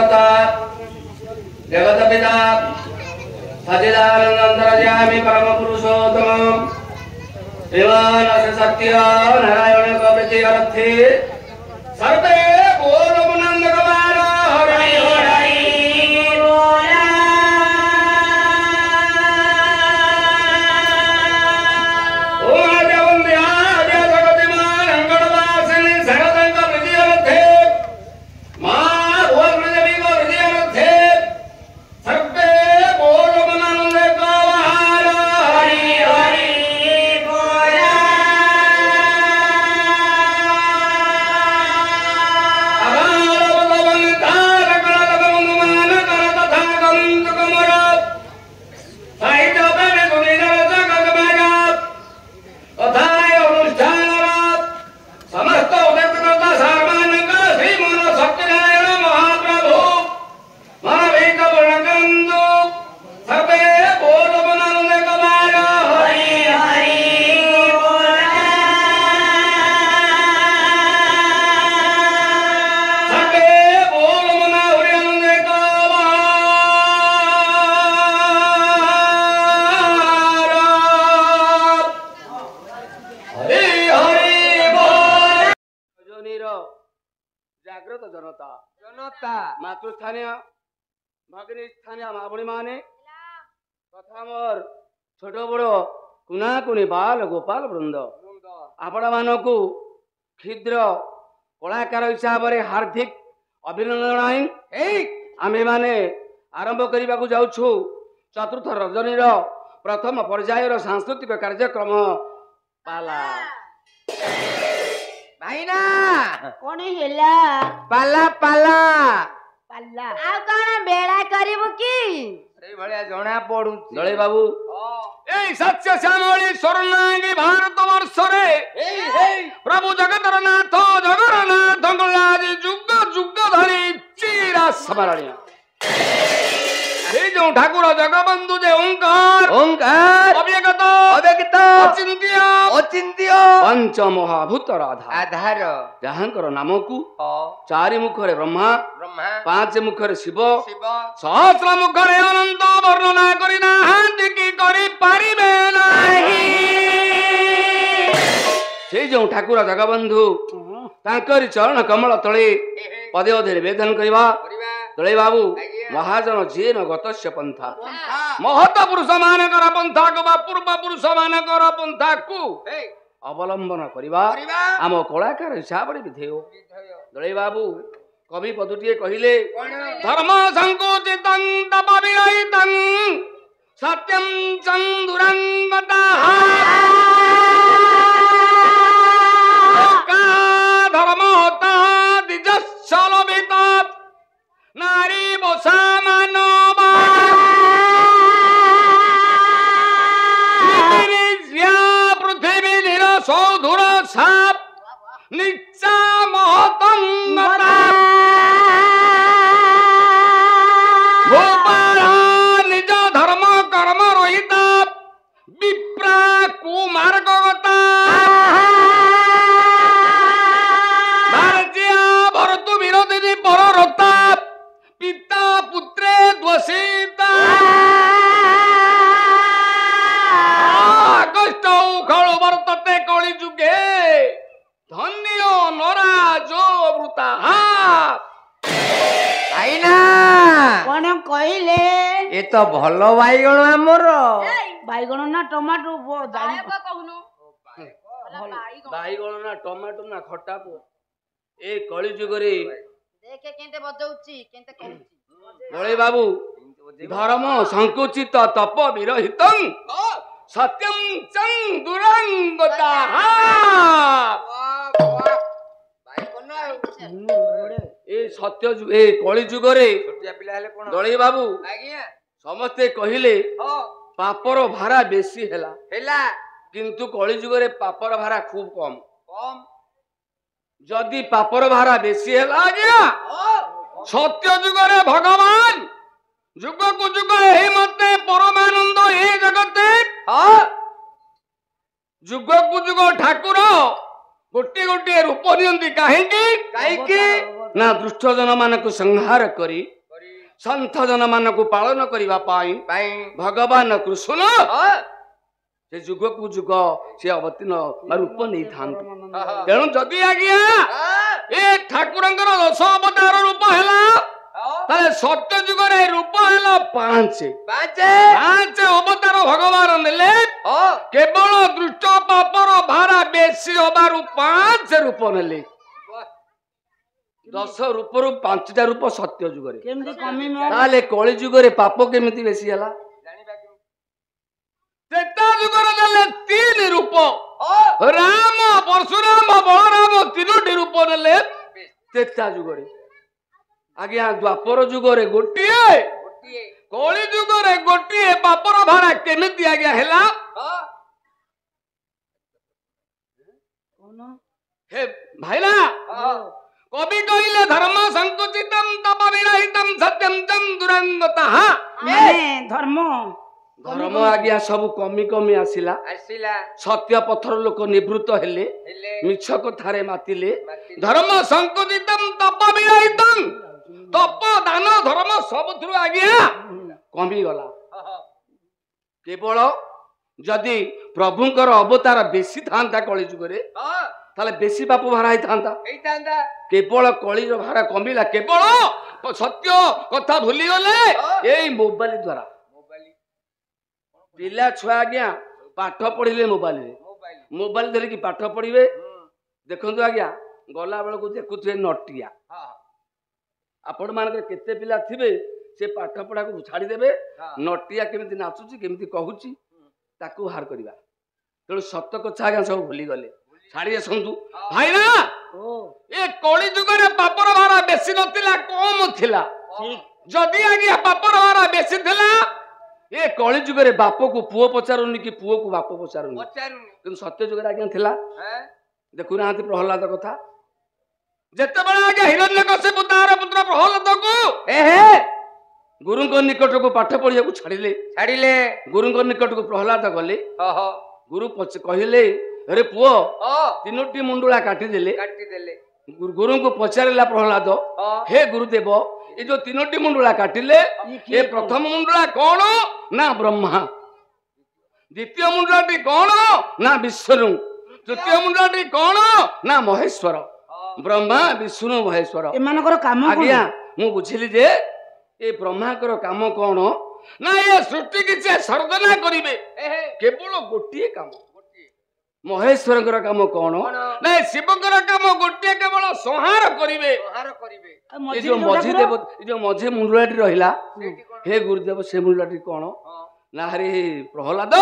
कर्ता जगत पिता सच्चिदानंदंतर्यामी परम पुरुषोत्तम विमान सत्य नारायण कवृत्ति अर्थे सर्वे बोल मुनंद कुमार हरि हरि बोला ओम जवंद्या जगति मान अंगणवासिनी सरदंग वृद्धि अर्थे मां भोग वृद्धि अर्थे सर्वे बोल मुनंद कुमार हरि हरि जागृत जनता जनता मातृस्थानीय भगिनी स्थानीय माभणी माने तथा मोर छोट बड़ कुना कुनी बाल गोपाल वृंद आपण मानकु क्षुद्र कलाकार हिसाब से हार्दिक अभिनंदन आमे माने आरंभ करने को जाऊछु चतुर्थ रजनी प्रथम पर्यायर सांस्कृतिक कार्यक्रम पाला भाईना कौन हेला पाला पाला पाला आ कोन बेड़ा करिवु की रे भलिया जणा पडु दळे बाबू ए सत्य श्यामली स्वर्णांगी भारत वर्ष रे प्रभु जगतरनाथ जगन्नाथ गलाजी जुग जुग धरी चीरा स्मरणीय जो ठाकुर जगबंधु जे ओंकार ओंकार अव्यक्त अव्यक्त अचिंत्य अचिंत्य पंच महाभूत आधार जहांकर नाम को चारि मुखरे ब्रह्मा ब्रह्मा पांच मुखरे शिव शिव सहस्र मुखरे अनंत वर्णना करि नाहांति की करि पारिबे नाही से जो ठाकुर जगबंधु तांकरी चरण कमल तळे पदे पदे निवेदन करबा दळे बाबू महाजन जे न गतस्य पंथा महत पुरुष मानकर पंथा को बा पूर्व पुरुष मानकर पंथा को अवलंबन करबा आम कलाकार हिसाब रे विधेय दळे बाबू कवि पदुटिए कहिले धर्म संकोचितं तप विरहितं सत्यं चंदुरंगता का धर्म होता दिजस्सलभित नारी बोसा मानवा पृथ्वी धीर सौधुर साप निचा महतंगता गोपाल निज धर्म कर्म रहित विप्रा कुमार्गता भारतीय भरतु विरोधी पररता पिता पुत्रे द्वसीता कष्ट उखल वर्तते कलि जुगे धन्य नराजो वृता आईना कौन कहले ए तो भलो बाईगण हमर बाईगण ना टमाटो जानी बाईगण ना टमाटो ना खट्टा पो ए कलि जुगरे देखे केंते बजौची केंते कहूची दळे बाबू धर्म संकुचित तप विरहितं सत्यं चंदुरंगता ए सत्य ए कलि जुगरे दळे बाबू समस्ते कहिले पापर भारा बेसी हेला किंतु कलि जुगरे पापर भारा खूब कम जदि पापर भारा बेसी हेला आज्ञा सत्य जुगरे भगवान जुग को जुग हे मते परमानंद हे जगते जुग को जुग ठाकुर गोटे गोटे रूप नियंती काहेकि ନା ଦୁଷ୍ଟ ଜନ ମାନଙ୍କୁ ସଂହାର କରି ସନ୍ଥ ଜନ ମାନଙ୍କୁ ପାଳନ କରିବା ପାଇଁ ଭଗବାନ କୃଷ୍ଣ ସେ ଯୁଗକୁ ଯୁଗ ସେ ଅବତୀର୍ଣ୍ଣ ରୂପ ନେଇଥାନ୍ତି। ତେଣୁ ଯଦି ଆଜ୍ଞା ଏ ଠାକୁରଙ୍କର 10 ଅବତାର ରୂପ ହେଲା ତାହେଲେ ସତ୍ୟ ଯୁଗରେ ରୂପ ହେଲା 5 ଅବତାର ଭଗବାନ ନେଲେ କେବଳ ଦୃଷ୍ଟ ପାପର ଭାରା ବେଶୀ ହବାରୁ 5 ରୂପ ନେଲେ। 10 ରୂପରୁ 5ଟା ରୂପ ସତ୍ୟ ଯୁଗରେ। ତାହେଲେ କଳି ଯୁଗରେ ପାପ କେମିତି ବେଶୀ ହେଲା? ତ୍ରେତା ଯୁଗରେ ନେଲେ 3 ରୂପ ରାମ ପରଶୁରାମ ବଳରାମ 3ଟି ରୂପ ନେଲେ ତ୍ରେତା ଯୁଗରେ। ଆଜ୍ଞା ଦ୍ୱାପର ଯୁଗରେ ଗୋଟିଏ କଳି ଯୁଗରେ ଗୋଟିଏ ପାପର ଭାରା କେମିତି ଆଜ୍ଞା ହେଲା? ହେ ଭାଇନା କବି କହିଲେ ଧର୍ମ ସଂକୁଚିତମ୍ ତପ ବିରହିତମ୍ ସତ୍ୟମ୍ ତମ୍ ଦୁରଙ୍ଗତଃ। ଧର୍ମ ଆଜ୍ଞା ସବୁ କମି କମି ଆସିଲା। ସତ୍ୟ ପଥର ଲୋକ ନିବୃତ୍ତ ହେଲେ ମିଛ କଥାରେ ମାତିଲେ। ଧର୍ମ ସଂକୁଚିତମ୍ ତପ ବିରହିତମ୍ ତପ ଦାନ ଧର୍ମ ସବୁଥିରୁ ଆଜ୍ଞା କମିଗଲା। କେବଳ ଯଦି ପ୍ରଭୁଙ୍କର ଅବତାର ବେଶୀ ଥାନ୍ତା କଳି ଯୁଗରେ ତାହେଲେ ବେଶୀ ପାପ ଭାରା ହେଇଥାନ୍ତା। କେବଳ କଳିର ଭାରା କମିଲା କେବଳ ସତ୍ୟ କଥା ଭୁଲିଗଲେ ଏଇ ମୋବାଇଲ ଦ୍ଵାରା। ପିଲା ଛୁଆ ଆଜ୍ଞା ପାଠ ପଢିଲେ ମୋବାଇଲ ଧରିକି ପାଠ ପଢିବେ। ଦେଖନ୍ତୁ ଆଜ୍ଞା ଗଲା ବେଳକୁ ଦେଖୁଥିବେ ନଟିଆ। ଆପଣ ମାନଙ୍କର କେତେ ପିଲା ଥିବେ ସେ ପାଠ ପଢାକୁ ଛାଡିଦେବେ ନଟିଆ କେମିତି ନାଚୁଛି କେମିତି କହୁଛି ତାକୁ ବାହାର କରିବା। ତେଣୁ ସତ କଥା ଆଜ୍ଞା ସବୁ ଭୁଲିଗଲେ ଛାଡି ଆସନ୍ତୁ। ଭାଇନା ଏ କଳି ଯୁଗରେ ପାପର ଭାରା ବେଶୀ ନଥିଲା କମ ଥିଲା। ଯଦି ଆଜ୍ଞା ପାପର ଭାରା ବେଶୀ ଥିଲା ଏ କଳି ଯୁଗରେ ବାପକୁ ପୁଅ ପଚାରୁନି କି ପୁଅକୁ ବାପ ପଚାରୁନି। କିନ୍ତୁ ସତ୍ୟ ଯୁଗରେ ଆଜ୍ଞା ଥିଲା। ଦେଖୁନାହାନ୍ତି ପ୍ରହ୍ଲାଦ କଥା। ଯେତେବେଳେ ଆଜ୍ଞା ହିରଣ୍ୟକଶ୍ୟପ ତାର ପୁତ୍ର ପ୍ରହ୍ଲାଦକୁ ଗୁରୁଙ୍କ ନିକଟକୁ ପାଠ ପଢିବାକୁ ଛାଡ଼ିଲେ ଗୁରୁଙ୍କ ନିକଟକୁ ପ୍ରହ୍ଲାଦ ଗଲେ। ଗୁରୁ କହିଲେ ରେ ପୁଅ 3ଟି ମୁଣ୍ଡୁଳା କାଟିଦେଲେ। ଗୁରୁଙ୍କୁ ପଚାରିଲା ପ୍ରହ୍ଲାଦ ହେ ଗୁରୁଦେବ ଏ ଯୋଉ 3ଟି ମୁଣ୍ଡୁଳା କାଟିଲେ ଏ ପ୍ରଥମ ମୁଣ୍ଡୁଳା କଣ? ନା ବ୍ରହ୍ମା। ଦ୍ୱିତୀୟ ମୁଣ୍ଡୁଳାଟି କଣ? ନା ବିଷ୍ଣୁ। ତୃତୀୟ ମୁଣ୍ଡୁଳାଟି କଣ? ନା ମହେଶ୍ୱର। ବ୍ରହ୍ମା ବିଷ୍ଣୁ ମହେଶ୍ୱର ଏମାନଙ୍କର କାମ ଆଜ୍ଞା ମୁଁ ବୁଝିଲି ଯେ ଏ ବ୍ରହ୍ମାଙ୍କର କାମ କଣ? ନା ଏ ସୃଷ୍ଟି କିଛି ସର୍ଜନା କରିବେ କେବଳ ଗୋଟିଏ କାମ। ମହେଶ୍ୱରଙ୍କର କାମ କଣ? ନା ଶିବଙ୍କର କାମ ଗୋଟିଏ କେବଳ ସଂହାର କରିବେ। ଏ ଯୋଉ ମଝି ମୁଣ୍ଡଳାଟି ରହିଲା ହେ ଗୁରୁଦେବ ସେ ମୁଣ୍ଡଳାଟି କଣ? ନା ହରେ ପ୍ରହ୍ଲାଦ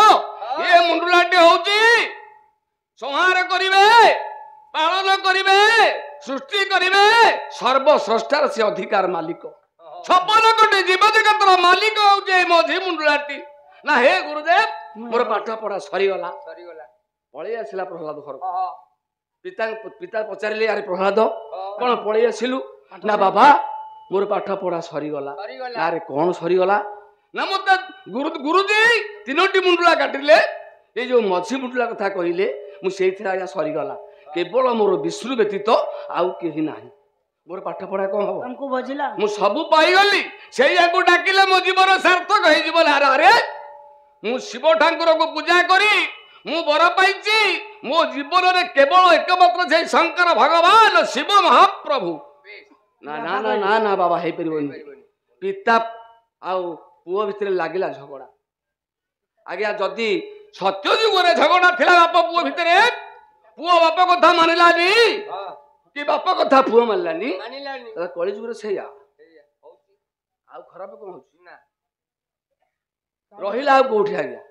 ଏ ମୁଣ୍ଡଳାଟି ହଉଛି ସଂହାର କରିବେ ପାଳନ କରିବେ ସୃଷ୍ଟି କରିବେ ସର୍ବସ୍ରଷ୍ଟାର ସେ ଅଧିକାର ମାଲିକ। 56 କୋଟି ଜୀବଜଗତର ମାଲିକ ହଉଛି ଏଇ ମଝି ମୁଣ୍ଡଳାଟି। ନା ହେ ଗୁରୁଦେବ ମୋର ପାଠ ପଢା ସରିଗଲା। ପଳେଇ ଆସିଲା ପ୍ରହ୍ଲାଦ ଘରକୁ। ପିତା ପଚାରିଲେ ଆରେ ପ୍ରହ୍ଲାଦ କଣ ପଳେଇ ଆସିଲୁ? ନା ବାବା ମୋର ପାଠ ପଢା ସରିଗଲା। ଆରେ କଣ ସରିଗଲା? ନା ମତେ ଗୁରୁଜୀ 3ଟି ମୁଣ୍ଡୁଳା କାଟିଲେ ଏଇ ଯୋଉ ମଝି ମୁଣ୍ଡୁଳା କଥା କହିଲେ ମୁଁ ସେଇଥିରେ ଆଜ୍ଞା ସରିଗଲା। କେବଳ ମୋର ବିଷ୍ଣୁ ବ୍ୟତୀତ ଆଉ କେହି ନାହିଁ। ମୋର ପାଠ ପଢା କଣ ହବ? ମୁଁ ସବୁ ପାଇଗଲି ସେଇଆକୁ ଡାକିଲେ ମୋ ଜୀବନ ସାର୍ଥକ ହେଇଯିବ। ଆରେ ମୁଁ ଶିବ ଠାକୁରଙ୍କୁ ପୂଜା କରି ମୁଁ ବର ପାଇଛି। ମୋ ଜୀବନରେ କେବଳ ଏକମାତ୍ର ସେଇ ଶଙ୍କର ଭଗବାନ ଶିବ ମହାପ୍ରଭୁ। ନା ନା ନା ନା ନା ବାବା ହେଇପାରିବନି। ପିତା ଆଉ ପୁଅ ଭିତରେ ଲାଗିଲା ଝଗଡା। ଆଜ୍ଞା ଯଦି ସତ୍ୟ ଯୁଗରେ ଝଗଡା ଥିଲା ବାପ ପୁଅ ଭିତରେ ପୁଅ ବାପ କଥା ମାନିଲାନି କି ବାପ କଥା ପୁଅ ମାନିଲାନି କଳି ଯୁଗରେ ସେଇଆ ଆଉ ଖରାପ କଣ ହଉଛି? ରହିଲା ଆଉ କୋଉଠି ଆଜ୍ଞା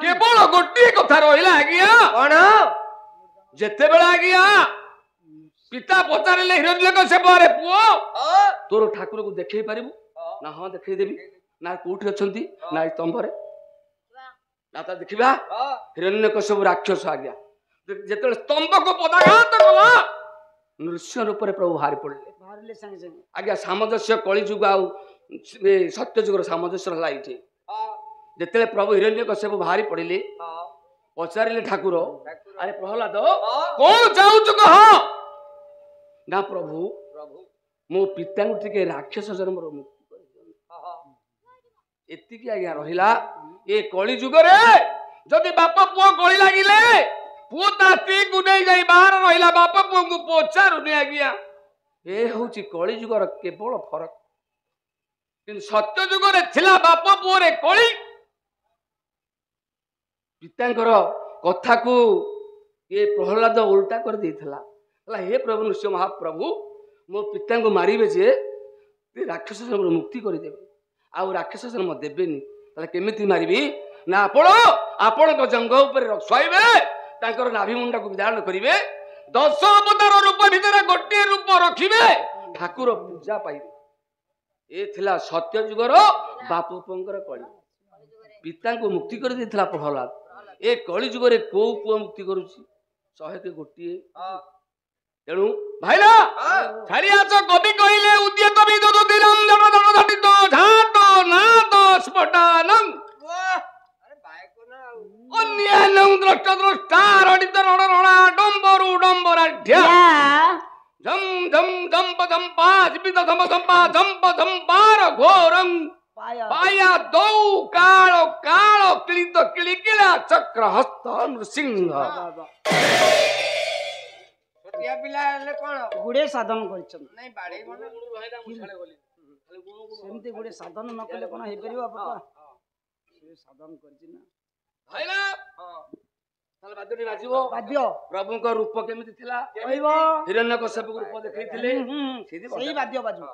କେବଳ ଗୋଟିଏ କଥା ରହିଲା ଆଜ୍ଞା କଣ? ଯେତେବେଳେ ଆଜ୍ଞା ପିତା ପଚାରିଲେ ହିରଣ୍ୟକଶ୍ୟପ ରେ ପୁଅ ତୋର ଠାକୁରକୁ ଦେଖେଇ ପାରିବୁ? ନା ହଁ ଦେଖେଇଦେବି। ନା କୋଉଠି ଅଛନ୍ତି? ନା ଏ ସ୍ତମ୍ଭରେ। ନା ତା ଦେଖିବା। ହିରଣ୍ୟକଶ୍ୟପ ରାକ୍ଷସ ଆଜ୍ଞା ଯେତେବେଳେ ସ୍ତମ୍ଭକୁ ପଦାଘାତ କଲା ନୃସିଂହ ରୂପରେ ପ୍ରଭୁ ବାହାରି ପଡିଲେ। ଆଜ୍ଞା ସାମଞ୍ଜସ୍ୟ କଳି ଯୁଗ ଆଉ ସତ୍ୟ ଯୁଗର ସାମଞ୍ଜସ୍ୟ ହେଲା ଏଇଠି। ଯେତେବେଳେ ପ୍ରଭୁ ହିରଣ୍ୟକଶ୍ୟପ ବାହାରି ପଡିଲେ ପଚାରିଲେ ଠାକୁର ଆରେ ପ୍ରହ୍ଲାଦ କଣ ଚାହୁଁଛୁ କହ? ନା ପ୍ରଭୁ मो पिता टिके राक्षस जन्म मुक्ति एतिकी आज्ञा रहिला ए कली जुग रे जदि बाप पुओ गली लागिले पुओ ता स्त्री को नहीं जाई बाहर रहिला बाप पुओ को पचारुनी आज्ञा ए होची कली जुगर केवल फरक किंतु सत्य जुग रे थिला बाप पुओ रे कली पितांकर कथा को ये प्रहलाद उल्टा कर देथिला हे प्रभु नृसिंह महाप्रभु मो पिता को मारिबे जे राक्षस जन्म मुक्ति करदेवे आउ राक्षस जन्म देवेनि केमिति मारिबी ना आपण जंग उपर रखवाइबे तांकर नाभि मुंडा को विधान करिवे 10 अवतार रूप भितर गोटे रूप रखिबे ठाकुर पूजा पाइबे ए थिला सत्य जुगर बाप पुओंकर कली पिता को मुक्ति कर देथिला प्रहलाद ए कली जुगरे को पुओ मुक्ति करूची 100 के गोटे तेणु भाईला छाड़ियाच कवि कहले उद्यत विद्युत दिलम जड़ जड़ घटित झाट नाद स्फटानं अन्यानं द्रष्ट द्रष्टा रडित रण रणा डंबरु डंबराढ्या झम झम झंप झंपा जीवित झंप झंपा झंप झंपार घोरं पाया दौ काल काल किलित किलिकिला चक्र हस्त नृसिंह या पिला ले कोन गुडे साधन करछन नहीं बाड़े कोन सेमती गुडे साधन न कले कोन हे परिबा बाबा से साधन करछि ना भाईला ताल बाद्यटी बाजिबो बाद्य प्रभु को रूप केमिति थिला कहबो हिरण्यकश्यप को रूप देखैथिले सही बाद्य बाजु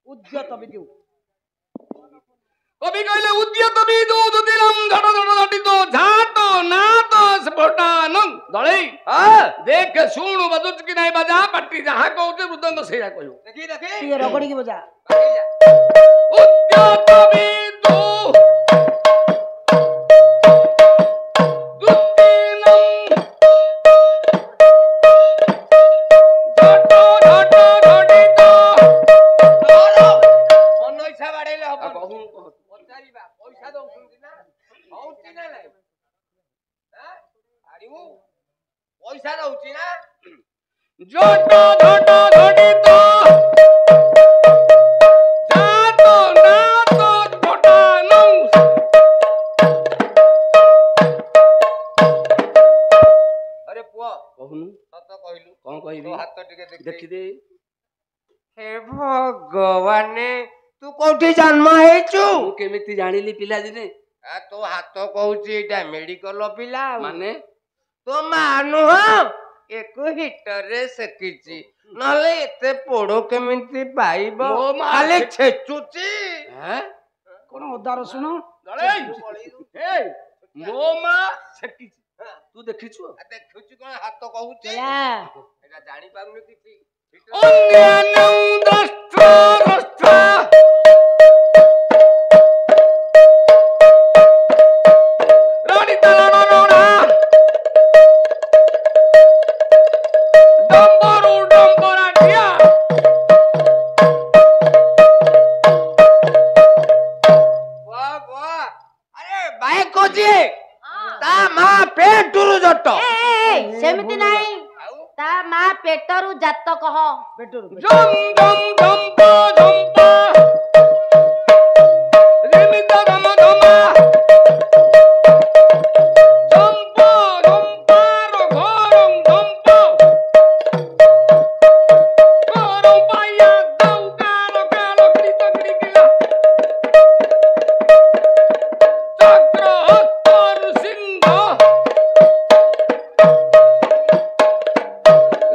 उद्यत विद्यु कवि कहले उद्यत विद्युत दिलम झड़ झड़ घटित झाट नाद स्फटानं दळे देख सुनु बजुच कि नहीं बजा पट्टी जहा कहते मृदंग सेया कहू देखी देखी ये रगड़ी की बजा उद्यत विद्युत दुतिनं झट झट घटित मन इच्छा बाड़ेले हबो कहू पचारीबा पैसा दउछंती ना होउची ना नाही हां आड़िमु पैसा दउची ना झट झट घटित झाट नाद स्फटानं अरे पुआ कहूनु सत कहलु कौन कहबी तो हाथ टिके देखि दे हे भगवान तू कोठी जन्म हेचु मु केमिति जानिली पिला दिने आ तो हाथ कहूची एटा मेडिकल पिला माने तो मानु एक हिटर रे सकिची नले एते पोड़ो केमिति पाइबो मो मा खाली छेचुची हैं कोन उदार सुनो दळे हे मो मा सेकिछि तू देखिछु देखुची कोन हाथ कहूची चला एटा जानि पाउनु किछि अन्यानं द्रष्टा द्रष्टा रडित रण रणा डंबरु डंबराढ्या वाह वाह अरे बाय कोची ता मा पेटुरु जट सेमिति नाही ता मा पेटरू जात कह बेटर झम झम झंपा झंपा रिमित धम धमा झंपा झंपार घोरं झंपा घोरं पाया दौ काल काल कृत कृकिला चक्र हस्त नृसिंह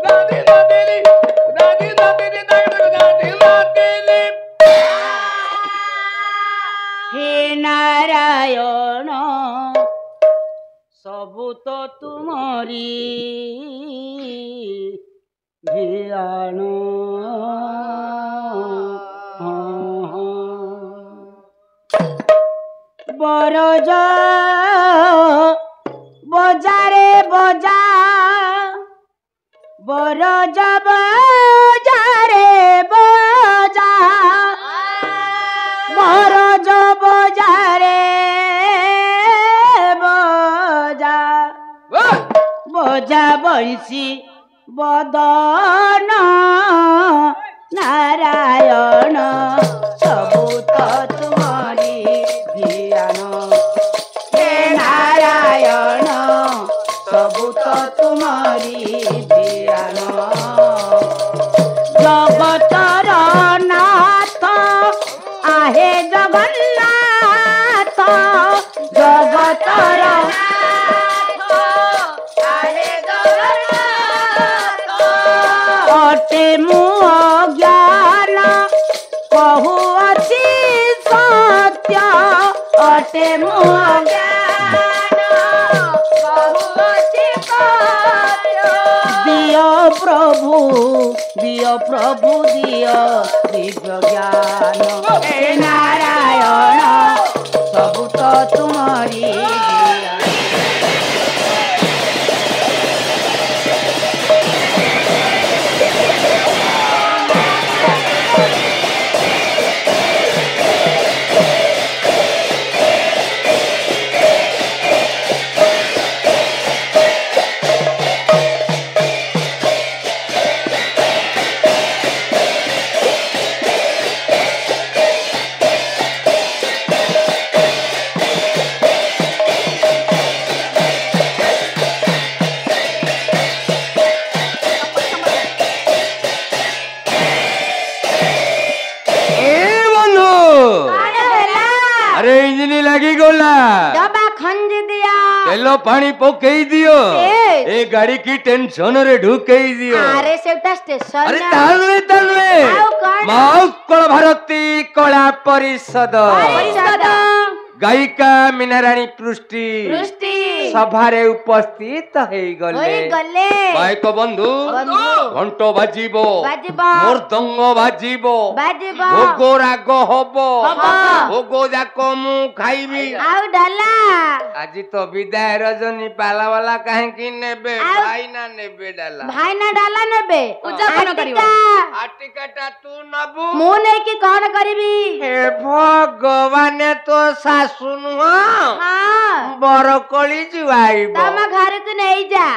दादी दादी दादी दादी दादी दादी हे नारायण सबु तो तुमरी ध्यान बरज बजारे बजा बरज बजारे बजा बरज बजारे बजा बजा बंसी बदन ନାରାୟଣ ସବୁ ତ ତୁମରି ଧ୍ୟାନ ହେ ନାରାୟଣ ସବୁ ତ ତୁମରି ଧ୍ୟାନ ଜଗତର ନାଥ आहे जगन्नाथ जगतर अटे मु ज्ञान कहुअछि सत्य अटे मु ज्ञान कहुअछि सत्य दिय प्रभु दिय दिव्य ज्ञान हे नारायण सब तो तुम्हारी डबा खंज दिया तेलो पानी पकई दियो ए गाड़ी की टेंशन रे ढुकई दियो अरे सेटा स्टेशन अरे तालवे माउकल भारती कला परिषद गायिका मीनाराणी पृष्टि सभारे उपस्थित हेई गले बाइक बंधु घंटो बाजिबो मृदंग बाजिबो भोग राग हबो भोग जाक मु खाइबी आउ डाला आज तो विदाय रजनी पाला वाला काहे की नेबे भाईना डाला नेबे उजापन करिवो आटिकाटा तू नबु मु नै की कोन करबी हे भगवान तो सासु नुह हां बरकली जुआइबो तम घर को नहीं जा